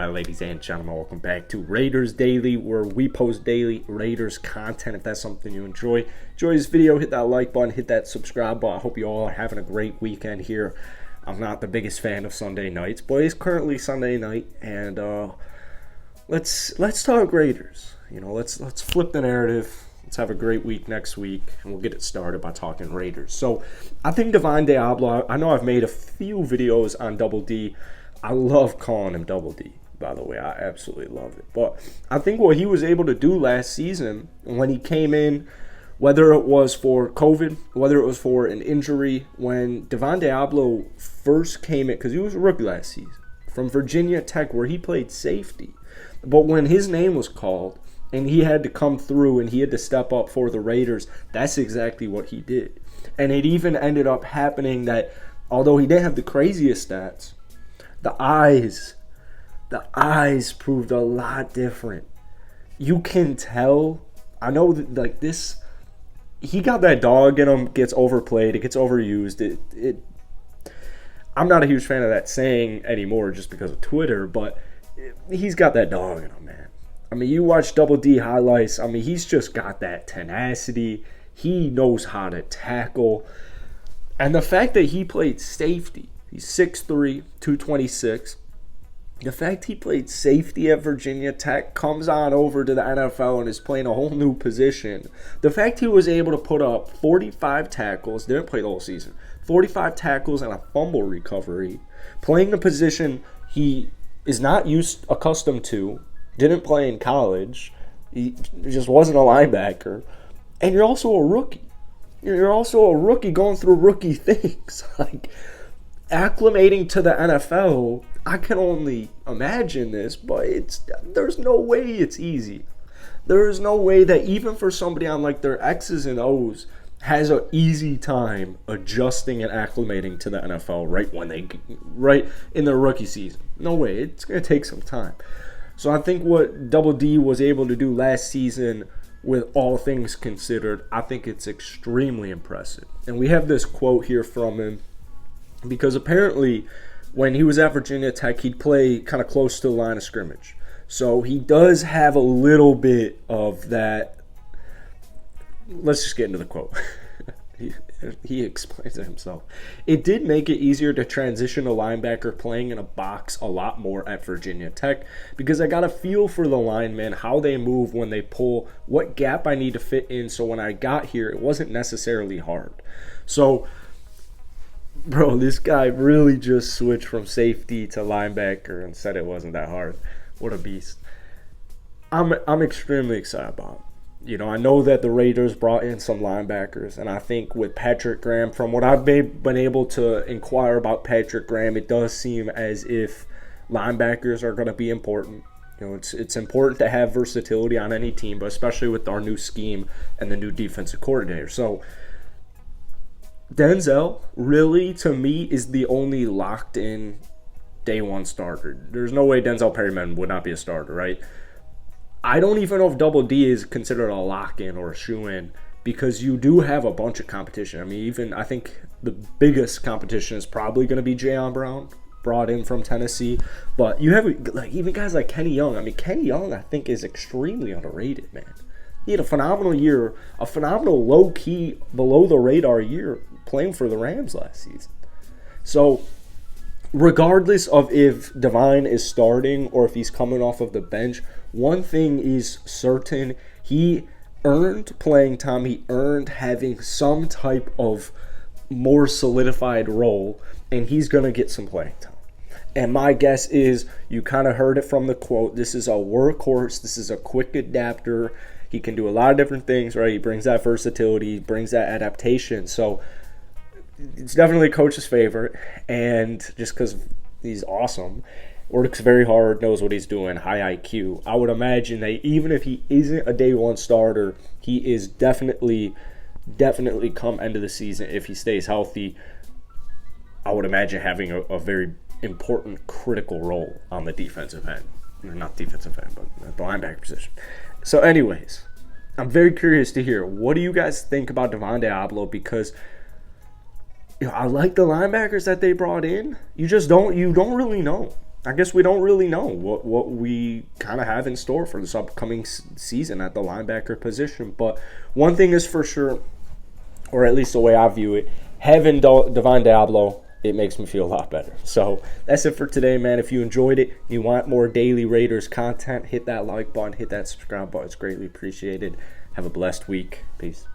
Alright, ladies and gentlemen, welcome back to Raiders Daily, where we post daily Raiders content. If that's something you enjoy this video, hit that like button, hit that subscribe button. I hope you all are having a great weekend here. I'm not the biggest fan of Sunday nights, but it's currently Sunday night, and let's talk Raiders. Let's flip the narrative. Let's have a great week next week, and we'll get it started by talking Raiders. So, I think Deablo, I know I've made a few videos on Double D. I love calling him Double D, by the way. I absolutely love it. But I think what he was able to do last season when he came in, whether it was for COVID, whether it was for an injury, when Deablo first came in, because he was a rookie last season, from Virginia Tech, where he played safety. But when his name was called and he had to come through and he had to step up for the Raiders, that's exactly what he did. And it even ended up happening that, although he didn't have the craziest stats, the eyes proved a lot different. You can tell. I know that he got that dog in him, gets overplayed, it gets overused. I'm not a huge fan of that saying anymore just because of Twitter, but he's got that dog in him, man. I mean, you watch Double D highlights. I mean, he's just got that tenacity. He knows how to tackle. And the fact that he played safety, he's 6'3", 226. The fact he played safety at Virginia Tech, comes on over to the NFL and is playing a whole new position. The fact he was able to put up 45 tackles, didn't play the whole season, 45 tackles and a fumble recovery, playing a position he is not accustomed to, didn't play in college, he just wasn't a linebacker, and you're also a rookie. You're also a rookie going through rookie things. Acclimating to the NFL, I can only imagine this, but there's no way it's easy. There is no way that even for somebody on their X's and O's has an easy time adjusting and acclimating to the NFL right in their rookie season. No way. It's going to take some time. So I think what Double D was able to do last season, with all things considered, I think it's extremely impressive. And we have this quote here from him, because apparently when he was at Virginia Tech, he'd play kind of close to the line of scrimmage. So he does have a little bit of that. Let's just get into the quote. He explains it himself. It did make it easier to transition a linebacker playing in a box a lot more at Virginia Tech, because I got a feel for the linemen, how they move when they pull, what gap I need to fit in, so when I got here, it wasn't necessarily hard. So, bro, this guy really just switched from safety to linebacker and said it wasn't that hard. What a beast. I'm extremely excited about it. I know that the Raiders brought in some linebackers, and I think with Patrick Graham, from what I've been able to inquire about Patrick Graham, it does seem as if linebackers are going to be important. It's important to have versatility on any team, but especially with our new scheme and the new defensive coordinator. So Denzel, really, to me, is the only locked-in day one starter. There's no way Denzel Perryman would not be a starter, right? I don't even know if Double D is considered a lock-in or a shoe-in, because you do have a bunch of competition. I mean, I think the biggest competition is probably going to be Jayon Brown, brought in from Tennessee. But you have even guys like Kenny Young. I mean, Kenny Young, I think, is extremely underrated, man. He had a phenomenal year, a phenomenal low-key, below-the-radar year playing for the Rams last season. So, regardless of if Devine is starting or if he's coming off of the bench, one thing is certain: he earned playing time. He earned having some type of more solidified role, and he's going to get some playing time. And my guess is, you kind of heard it from the quote, this is a workhorse, this is a quick adapter. He can do a lot of different things, right? He brings that versatility, he brings that adaptation. So it's definitely coach's favorite, and just because he's awesome, works very hard, knows what he's doing, high IQ. I would imagine that even if he isn't a day one starter, he is definitely come end of the season, if he stays healthy, I would imagine having a very important, critical role on the defensive end. Not defensive end, but the linebacker position. So anyways, I'm very curious to hear, what do you guys think about Deablo? Because I like the linebackers that they brought in. You don't really know. I guess we don't really know what we kind of have in store for this upcoming season at the linebacker position. But one thing is for sure, or at least the way I view it, having Divine Deablo, it makes me feel a lot better. So that's it for today, man. If you enjoyed it, you want more daily Raiders content, hit that like button, hit that subscribe button. It's greatly appreciated. Have a blessed week. Peace.